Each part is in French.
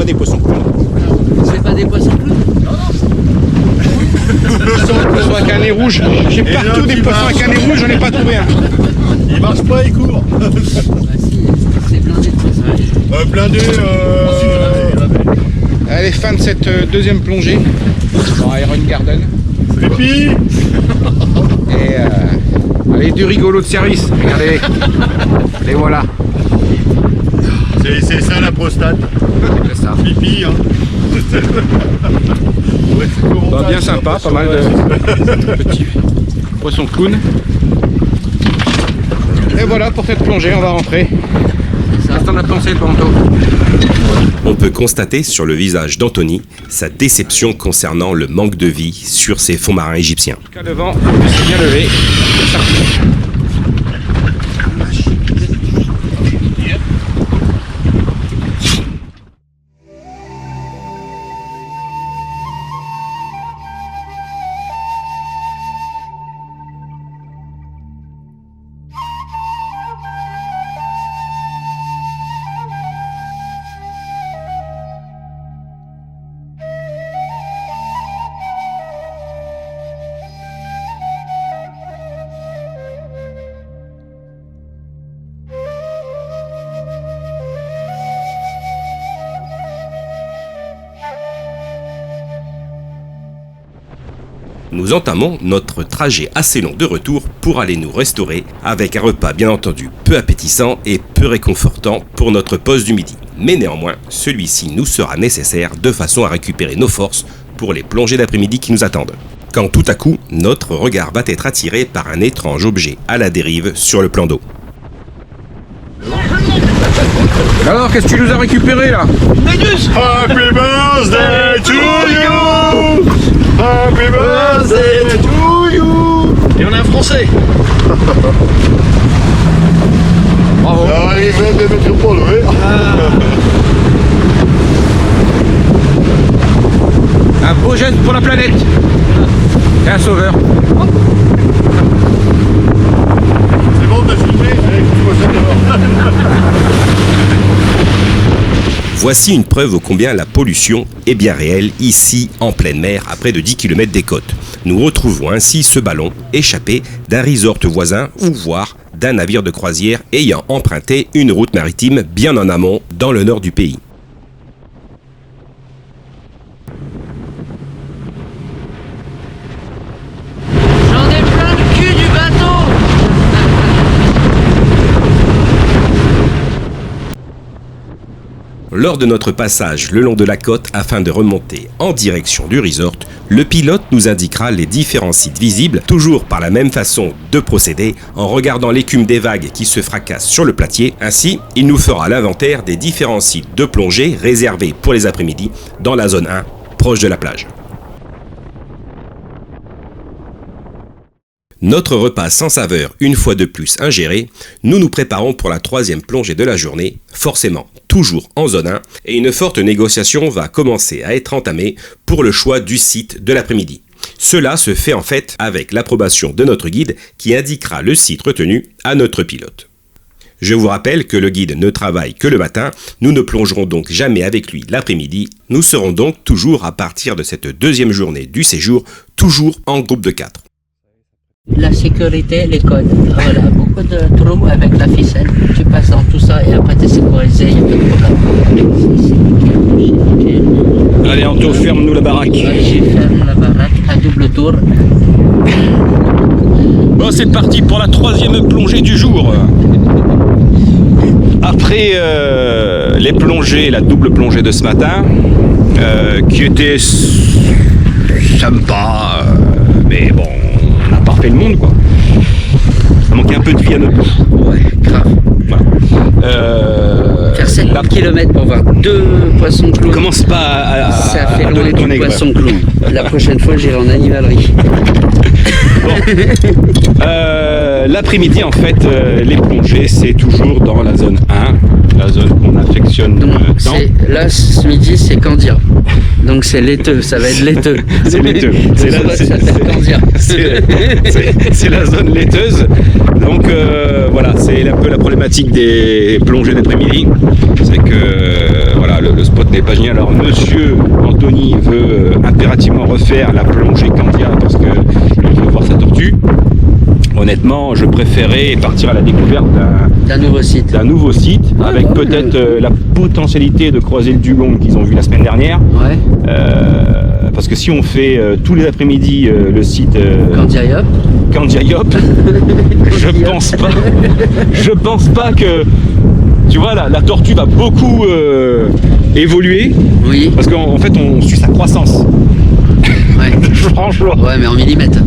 pas des poissons clowns. C'est pas des poissons clowns? Poissons à canet rouge. J'ai partout des poissons à canet rouge, j'en ai pas trouvé un. Il marche pas, il court. Bah si, c'est blindé de poissons. Blindé, Allez, fin de cette deuxième plongée dans Iron Garden. Pipi. Et allez, du rigolo de service. Regardez, les voilà. C'est ça la prostate. C'est ça. Pipi, hein. Ouais, c'est comment Bah, ça, bien c'est sympa, l'impression, pas mal de petits poissons clowns. Et voilà pour cette plongée, on va rentrer. Qu'est-ce que t'en as pensé, Panto? On peut constater sur le visage d'Anthony sa déception concernant le manque de vie sur ces fonds marins égyptiens. En tout cas, le vent s'est bien levé. C'est parti. Nous entamons notre trajet assez long de retour pour aller nous restaurer avec un repas bien entendu peu appétissant et peu réconfortant pour notre pause du midi. Mais néanmoins, celui-ci nous sera nécessaire de façon à récupérer nos forces pour les plongées d'après-midi qui nous attendent. Quand tout à coup, notre regard va être attiré par un étrange objet à la dérive sur le plan d'eau. Alors, qu'est-ce que tu nous as récupéré là? Méduse! Happy birthday to you! Happy birthday to you! Et on a un français! Bravo! Ça arrive de métropole, oui. Un beau geste pour la planète! Et un sauveur! C'est bon, t'as filmé? Allez, tu vois ça dehors. Voici une preuve ô combien la pollution est bien réelle ici en pleine mer à près de 10 km des côtes. Nous retrouvons ainsi ce ballon échappé d'un resort voisin ou voire d'un navire de croisière ayant emprunté une route maritime bien en amont dans le nord du pays. J'en ai plein le cul du bateau! Lors de notre passage le long de la côte afin de remonter en direction du resort, le pilote nous indiquera les différents sites visibles, toujours par la même façon de procéder, en regardant l'écume des vagues qui se fracassent sur le platier. Ainsi, il nous fera l'inventaire des différents sites de plongée réservés pour les après-midi dans la zone 1, proche de la plage. Notre repas sans saveur une fois de plus ingéré, nous nous préparons pour la troisième plongée de la journée, forcément toujours en zone 1, et une forte négociation va commencer à être entamée pour le choix du site de l'après-midi. Cela se fait en fait avec l'approbation de notre guide qui indiquera le site retenu à notre pilote. Je vous rappelle que le guide ne travaille que le matin, nous ne plongerons donc jamais avec lui l'après-midi, nous serons donc toujours à partir de cette deuxième journée du séjour, toujours en groupe de 4. La sécurité, les codes. Voilà, beaucoup de trous avec la ficelle. Tu passes dans tout ça et après tu es sécurisé, il n'y a pas de problème. C'est nickel. Allez, Anto, ferme-nous la baraque. J'ai fermé la baraque à double tour. Bon, c'est parti pour la troisième plongée du jour. Après les plongées, la double plongée de ce matin, qui était sympa, mais bon, on n'a pas refait le monde, quoi. Ça manquait un peu de vie à notre bouche. Ouais, grave. Voilà. Faire 7 km pour voir 2 poissons clowns. Commence pas Ça fait à loin donner ton du nez, quoi. poisson clown. La prochaine fois, j'irai en animalerie. L'après-midi, en fait, les plongées, c'est toujours dans la zone 1, la zone qu'on affectionne Donc, tant. là, ce midi, c'est Candia. Donc, c'est laiteux, ça va être laiteux. C'est laiteux. C'est là, ça s'appelle Candia. C'est la zone laiteuse. Donc voilà, c'est un peu la problématique des plongées d'après-midi. C'est que voilà, le spot n'est pas génial. Alors monsieur Anthony veut impérativement refaire la plongée Candia parce qu'il veut voir sa tortue. Honnêtement, je préférais partir à la découverte D'un nouveau site. avec peut-être la potentialité de croiser le dugong qu'ils ont vu la semaine dernière. Ouais. Parce que si on fait tous les après-midi le site Candiayop. Candiayop, je pense pas que, tu vois, la tortue va beaucoup évoluer, Oui. parce qu'en fait on suit sa croissance. Ouais. Franchement. Ouais, mais en millimètres.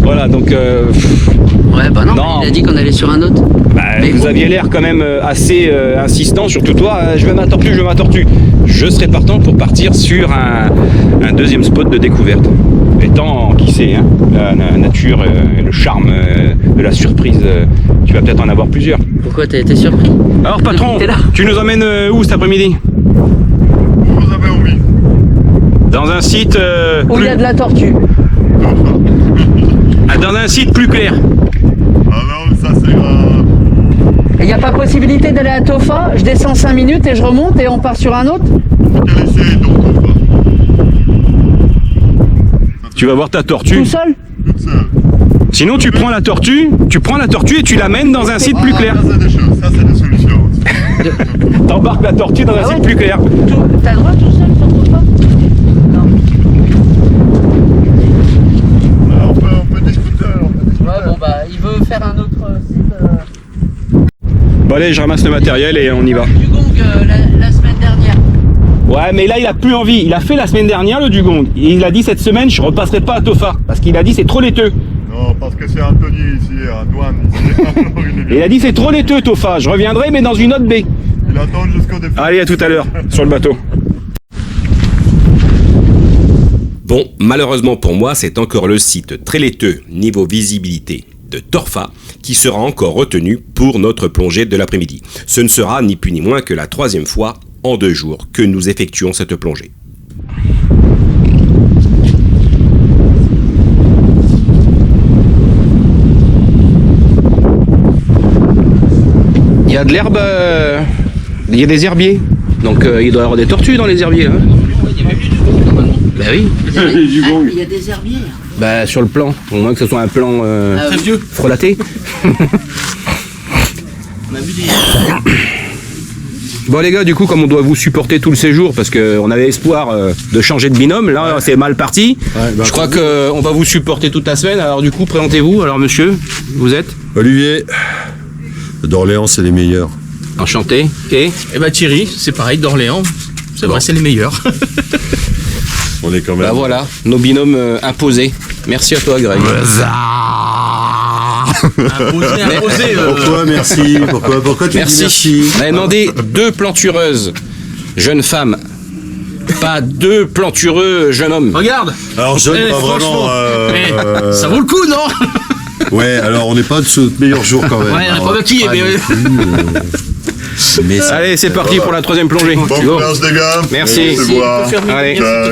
Voilà, donc Ouais, bah non, Non. mais il a dit qu'on allait sur un autre. Mais vous bon. aviez l'air quand même assez insistant, surtout toi, je veux ma tortue. Je serais partant pour partir sur un deuxième spot de découverte. Étant, qui sait, hein, la nature et le charme de la surprise, tu vas peut-être en avoir plusieurs. Pourquoi t'as été surpris? Alors patron, T'es là. tu nous emmènes où cet après-midi? Vous avez envie. Dans un site Où il y a de la tortue. dans un site plus clair. Ah non, ça c'est Il n'y a pas possibilité d'aller à Tofa, je descends 5 minutes et je remonte et on part sur un autre? quel essai donc on va. Tu vas voir ta tortue. Tout seul? Toute seule. Sinon tu prends la tortue et tu l'amènes dans un site plus clair. Ça c'est des choses, ça c'est des solutions. T'embarques la tortue dans un Ah site ouais. plus clair. T'as le droit tout seul sur Tofa? Non. On peut discuter. Ouais, bon bah, il veut faire un autre site. Bon allez, je ramasse le matériel et on y va. Du gong la semaine dernière. Ouais, mais là il a plus envie. Il a fait la semaine dernière le dugong. Et il a dit cette semaine je repasserai pas à Tofa parce qu'il a dit c'est trop laiteux. Non, parce que c'est Anthony ici, à Douane ici. Alors, Et il a dit c'est trop laiteux Tofa. Je reviendrai mais dans une autre baie. il attend jusqu'au début. Allez, à tout à l'heure sur le bateau. Bon, malheureusement pour moi, c'est encore le site très laiteux niveau visibilité de Torfa qui sera encore retenu pour notre plongée de l'après-midi. Ce ne sera ni plus ni moins que la 3e fois en 2 jours que nous effectuons cette plongée. Il y a de l'herbe, il y a des herbiers. Donc il doit y avoir des tortues dans les herbiers. Hein. Bah oui. Il y a des herbiers. Bah sur le plan, au moins que ce soit un plan Très vieux. frelaté. On a vu des. Bon les gars, du coup comme on doit vous supporter tout le séjour parce qu'on avait espoir de changer de binôme, là c'est mal parti. Je crois qu'on va vous supporter toute la semaine. Alors du coup présentez-vous. Alors monsieur, vous êtes Olivier, d'Orléans, c'est les meilleurs. enchanté. Et Eh ben Thierry, c'est pareil, d'Orléans. C'est vrai, c'est les meilleurs. On est quand même. bah voilà, nos binômes imposés. Merci à toi Greg. Imposé. Pourquoi merci? Pourquoi tu dis merci? On avait demandé 2 plantureuses jeunes femmes, pas 2 plantureux jeunes hommes. Regarde. Alors jeune, Eh, pas franchement, vraiment. ça vaut le coup, non? Ouais, alors on n'est pas de ce meilleur jour quand même. Ouais, on n'a Alors, pas maquillé, mais. non plus, mais ça- Allez, c'est parti pour la 3e plongée. Bon Go. courage les gars. Merci. Et on se voit. Allez. Ciao.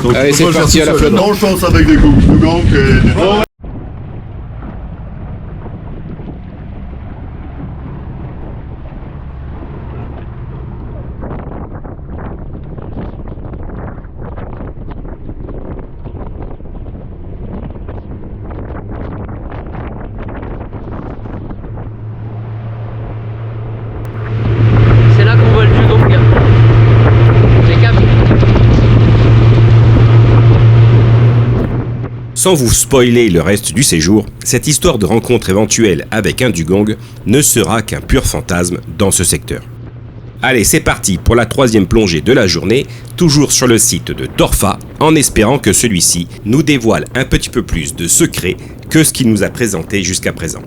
Donc, Allez, on c'est peut le faire parti tout à la seul. flotte. Bonne chance avec les dugongs et les C'est là qu'on voit le dugong. C'est cap. Sans vous spoiler le reste du séjour, cette histoire de rencontre éventuelle avec un dugong ne sera qu'un pur fantasme dans ce secteur. Allez, c'est parti pour la 3e plongée de la journée, toujours sur le site de Torfa, en espérant que celui-ci nous dévoile un petit peu plus de secrets que ce qu'il nous a présenté jusqu'à présent.